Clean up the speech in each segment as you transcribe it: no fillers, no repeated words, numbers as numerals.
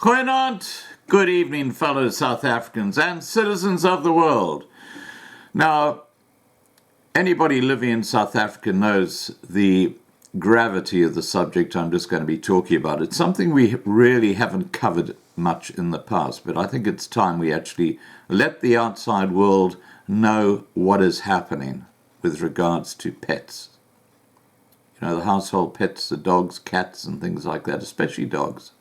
Goeienaand, good evening, fellow South Africans and citizens of the world. Now, anybody living in South Africa knows the gravity of the subject I'm just going to be talking about. It's something we really haven't covered much in the past, but I think it's time we actually let the outside world know what is happening with regards to pets. You know, the household pets, the dogs, cats, and things like that, especially dogs.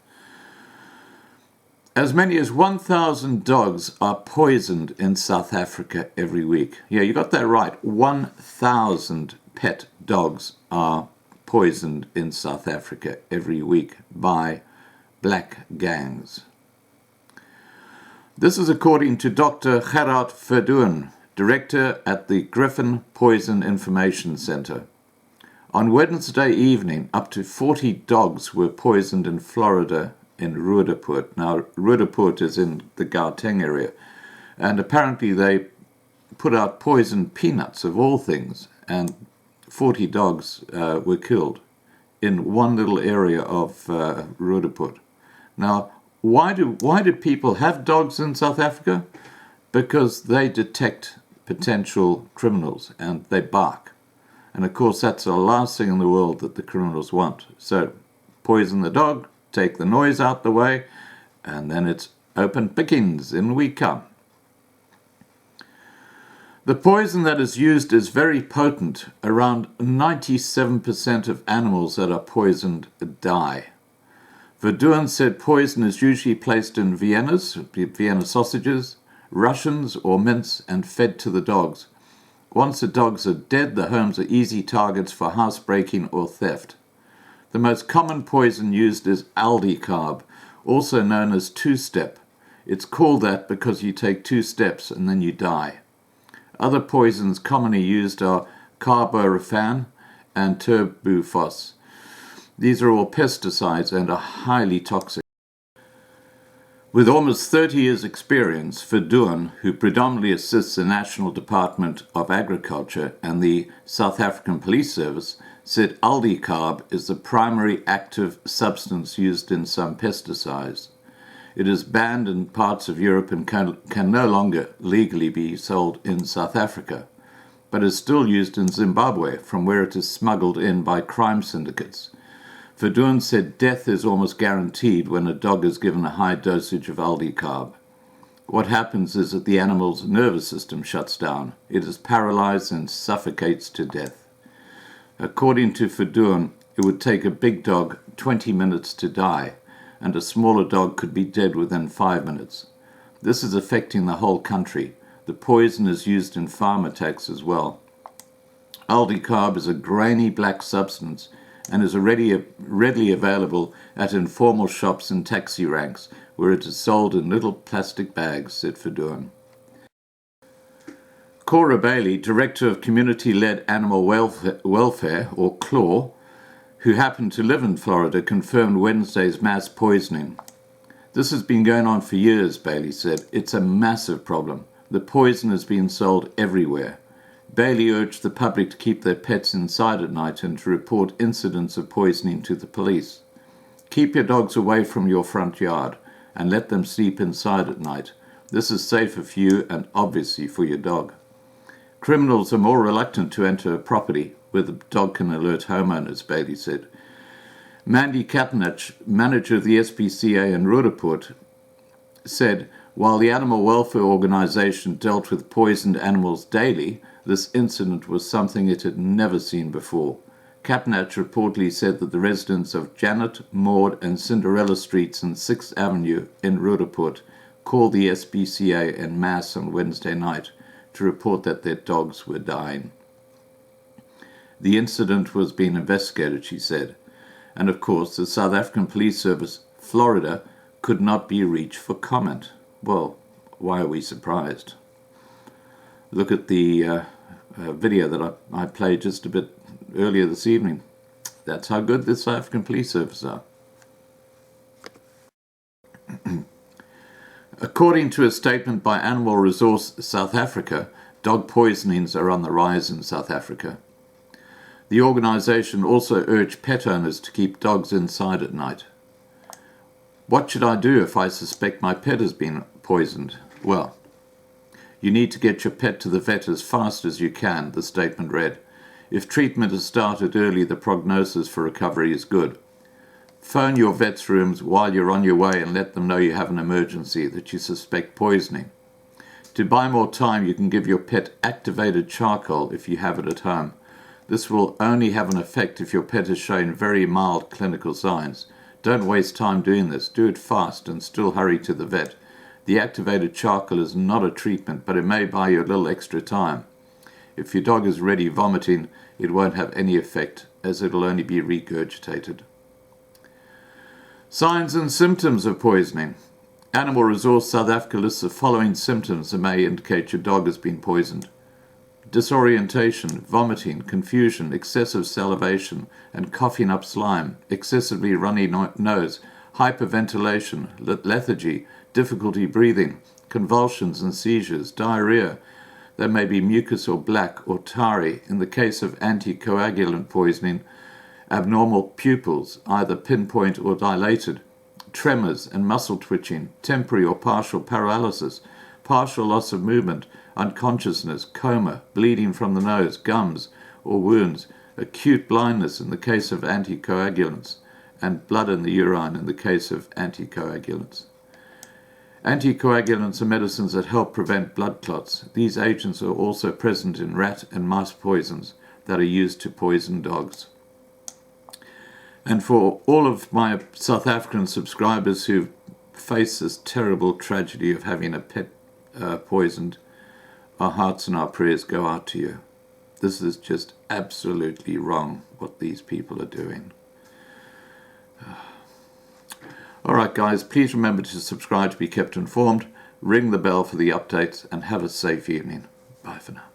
As many as 1,000 dogs are poisoned in South Africa every week. Yeah, you got that right. 1,000 pet dogs are poisoned in South Africa every week by black gangs. This is according to Dr. Gerard Verdoen, director at the Griffin Poison Information Center. On Wednesday evening, up to 40 dogs were poisoned in Florida in Roodepoort. Now, Roodepoort is in the Gauteng area, and apparently they put out poisoned peanuts of all things, and 40 dogs were killed in one little area of Roodepoort. Now, why do people have dogs in South Africa? Because they detect potential criminals and they bark. And of course, that's the last thing in the world that the criminals want. So, poison the dog, take the noise out the way, and then it's open pickings, in we come. The poison that is used is very potent. Around 97% of animals that are poisoned die. Verdoen said poison is usually placed in Vienna sausages, Russians or mince, and fed to the dogs. Once the dogs are dead, the homes are easy targets for housebreaking or theft. The most common poison used is aldicarb, also known as two-step. It's called that because you take 2 steps and then you die. Other poisons commonly used are carborafan and turbufos. These are all pesticides and are highly toxic. With almost 30 years' experience, Verdoen, who predominantly assists the National Department of Agriculture and the South African Police Service, said aldicarb is the primary active substance used in some pesticides. It is banned in parts of Europe and can no longer legally be sold in South Africa, but is still used in Zimbabwe, from where it is smuggled in by crime syndicates. Verdoen said death is almost guaranteed when a dog is given a high dosage of aldicarb. What happens is that the animal's nervous system shuts down. It is paralyzed and suffocates to death. According to Verdoen, it would take a big dog 20 minutes to die, and a smaller dog could be dead within 5 minutes. This is affecting the whole country. The poison is used in farm attacks as well. Aldicarb is a grainy black substance and is already readily available at informal shops and taxi ranks, where it is sold in little plastic bags, said Verdoen. Cora Bailey, Director of Community-Led Animal Welfare, or CLAW, who happened to live in Florida, confirmed Wednesday's mass poisoning. This has been going on for years, Bailey said. It's a massive problem. The poison has been sold everywhere. Bailey urged the public to keep their pets inside at night and to report incidents of poisoning to the police. Keep your dogs away from your front yard and let them sleep inside at night. This is safer for you and obviously for your dog. Criminals are more reluctant to enter a property where the dog can alert homeowners, Bailey said. Mandy Katnach, manager of the SPCA in Roodepoort, said, while the animal welfare organization dealt with poisoned animals daily, this incident was something it had never seen before. Katnach reportedly said that the residents of Janet, Maud, and Cinderella Streets and 6th Avenue in Roodepoort called the SPCA en masse on Wednesday night to report that their dogs were dying. The incident was being investigated, she said, and of course the South African Police Service, Florida, could not be reached for comment. Well, why are we surprised? Look at the video that I played just a bit earlier this evening. That's how good the South African Police Service are. According to a statement by Animal Resource South Africa, dog poisonings are on the rise in South Africa. The organization also urged pet owners to keep dogs inside at night. What should I do if I suspect my pet has been poisoned? Well, you need to get your pet to the vet as fast as you can, the statement read. If treatment is started early, the prognosis for recovery is good. Phone your vet's rooms while you're on your way and let them know you have an emergency, that you suspect poisoning. To buy more time, you can give your pet activated charcoal if you have it at home. This will only have an effect if your pet is showing very mild clinical signs. Don't waste time doing this. Do it fast and still hurry to the vet. The activated charcoal is not a treatment, but it may buy you a little extra time. If your dog is already vomiting, it won't have any effect, as it'll only be regurgitated. Signs and symptoms of poisoning. Animal Resource South Africa lists the following symptoms that may indicate your dog has been poisoned: disorientation, vomiting, confusion, excessive salivation and coughing up slime, excessively runny nose, hyperventilation, lethargy, difficulty breathing, convulsions and seizures, diarrhea. There may be mucus or black or tarry. In the case of anticoagulant poisoning, abnormal pupils, either pinpoint or dilated, tremors and muscle twitching, temporary or partial paralysis, partial loss of movement, unconsciousness, coma, bleeding from the nose, gums or wounds, acute blindness in the case of anticoagulants, and blood in the urine in the case of anticoagulants. Anticoagulants are medicines that help prevent blood clots. These agents are also present in rat and mouse poisons that are used to poison dogs. And for all of my South African subscribers who face this terrible tragedy of having a pet poisoned, our hearts and our prayers go out to you. This is just absolutely wrong, what these people are doing. All right, guys, please remember to subscribe to be kept informed, ring the bell for the updates, and have a safe evening. Bye for now.